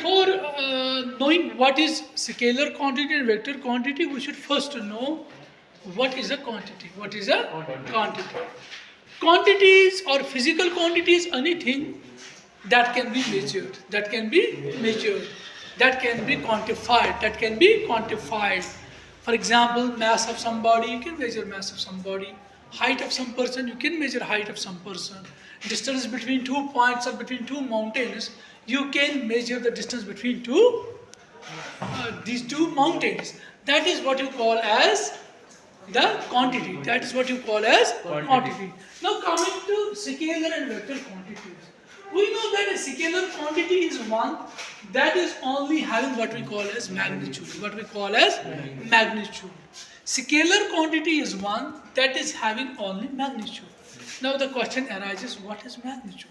before knowing what is scalar quantity and vector quantity, we should first know what is a quantity. What is a quantity? Quantities or physical quantities, anything that can be measured, that can be measured, that can be quantified, that can be quantified. For example, mass of somebody, you can measure mass of somebody. Height of some person, you can measure height of some person. Distance between 2 points or between 2 mountains, you can measure the distance between these two mountains. That is what you call as the quantity. That is what you call as quantity. Now coming to scalar and vector quantities. We know that a scalar quantity is one that is only having what we call as magnitude. What we call as magnitude. Scalar quantity is one that is having only magnitude. Now the question arises, what is magnitude?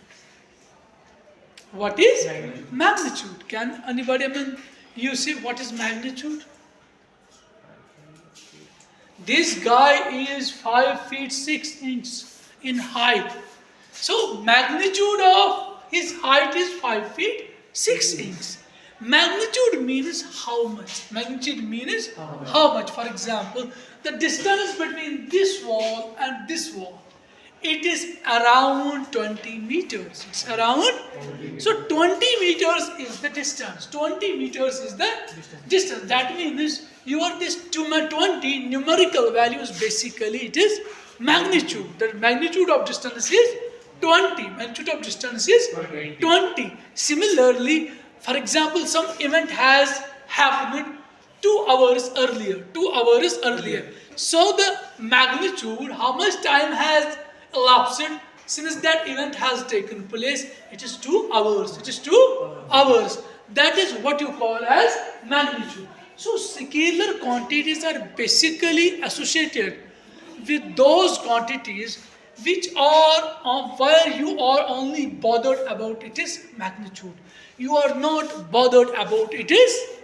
What is magnitude? Can anybody, you see what is magnitude? This guy is 5 feet 6 inches in height. So magnitude of his height is 5 feet 6 inches. Magnitude means how much? Magnitude means how much? For example, the distance between this wall and this wall, it is around 20 meters. It's around, so 20 meters is the distance. 20 meters is the distance. That means your this 20 numerical values, basically it is magnitude. The magnitude of distance is 20. Magnitude of distance is 20. Similarly, for example, some event has happened 2 hours earlier. 2 hours earlier. So the magnitude, how much time has elapsed since that event has taken place, it is 2 hours. It is 2 hours. That is what you call as magnitude. So scalar quantities are basically associated with those quantities which are where you are only bothered about it is magnitude. You are not bothered about it is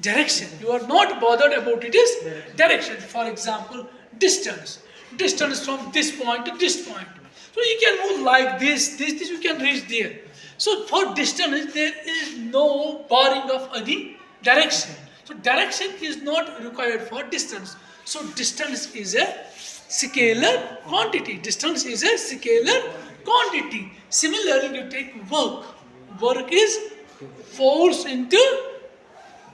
direction. You are not bothered about it is direction. For example, distance. Distance from this point to this point. So you can move like this, you can reach there. So for distance, there is no barring of any direction. So direction is not required for distance. So distance is a scalar quantity. Distance is a scalar quantity. Similarly, you take work. Work is force into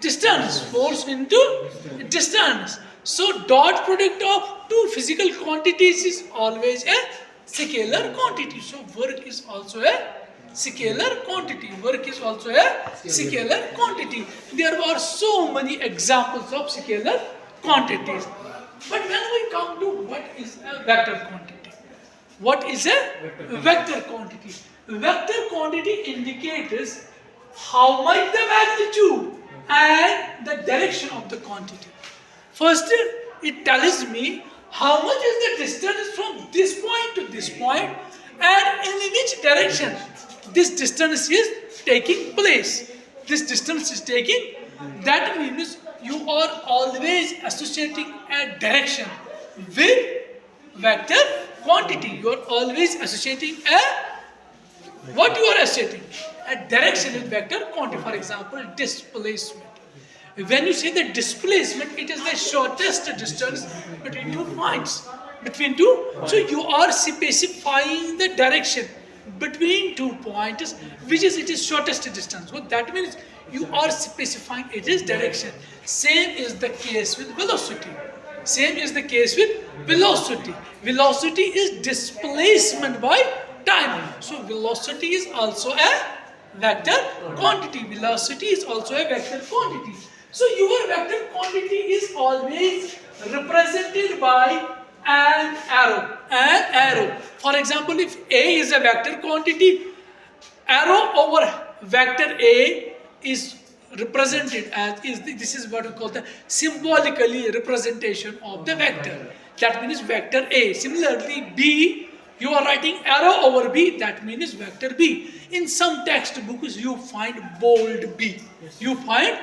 distance. Force into distance. So dot product of two physical quantities is always a scalar quantity. So work is also a scalar quantity. Work is also a scalar quantity. There are so many examples of scalar quantities. But when we come to what is a vector quantity? What is a vector quantity? Vector quantity indicates how much the magnitude and the direction of the quantity. First, it tells me how much is the distance from this point to this point and in which direction this distance is taking place. This distance is taking, that means you are always associating a direction with vector quantity. You are always associating what you are associating? A direction with vector quantity. For example, displacement. When you say the displacement, it is the shortest distance between 2 points. Between two, so you are specifying the direction between 2 points, which is it is shortest distance. So that means you are specifying it is direction. Same is the case with velocity. Same is the case with velocity. Velocity is displacement by time. So velocity is also a vector quantity. Velocity is also a vector quantity. So your vector quantity is always represented by an arrow. An arrow. For example, if A is a vector quantity, arrow over vector A is represented as this is what we call the symbolically representation of the vector. That means vector A. Similarly, B, you are writing arrow over B, that means vector B. In some textbooks, you find bold B. You find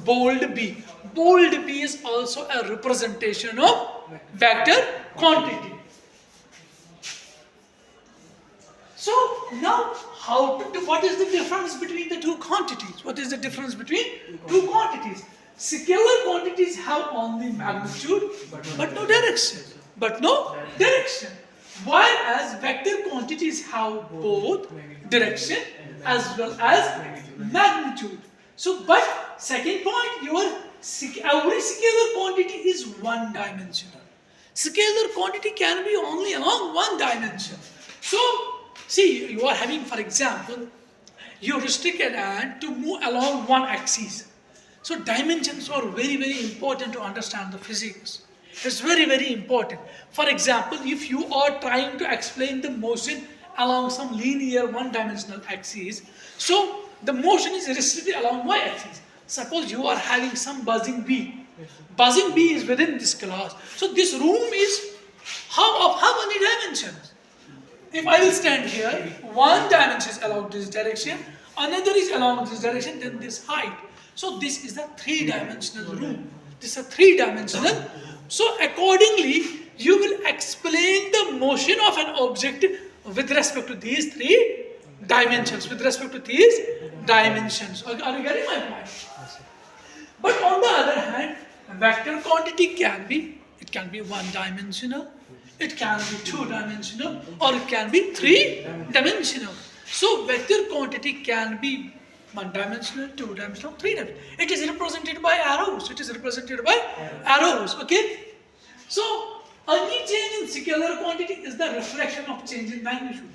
bold B. Bold B is also a representation of vector quantity. So now, what is the difference between the two quantities? What is the difference between two quantities. Scalar quantities have only magnitude but no direction. But no direction. Whereas vector quantities have both direction as well as magnitude. So, but second point, every scalar quantity is one dimensional. Scalar quantity can be only along one dimension. So, see, you are having, for example, you restrict an ant to move along one axis. So dimensions are very, very important to understand the physics. It's very, very important. For example, if you are trying to explain the motion along some linear one-dimensional axis, so the motion is restricted along y-axis. Suppose you are having some buzzing bee. Buzzing bee is within this class. So this room is how many dimensions? If I will stand here, one dimension is along this direction, another is along this direction, then this height. So this is a three-dimensional room. This is a three-dimensional. So accordingly, you will explain the motion of an object with respect to these three dimensions. With respect to these dimensions. Are you getting my point? But on the other hand, vector quantity can be one-dimensional, it can be two-dimensional, or it can be three-dimensional. So vector quantity can be one-dimensional, two-dimensional, three-dimensional. It is represented by arrows. It is represented by arrows. Okay. So any change in scalar quantity is the reflection of change in magnitude.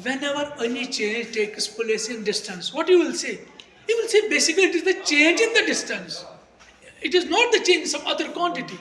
Whenever any change takes place in distance, what you will say? You will say basically it is the change in the distance. It is not the change in some other quantity.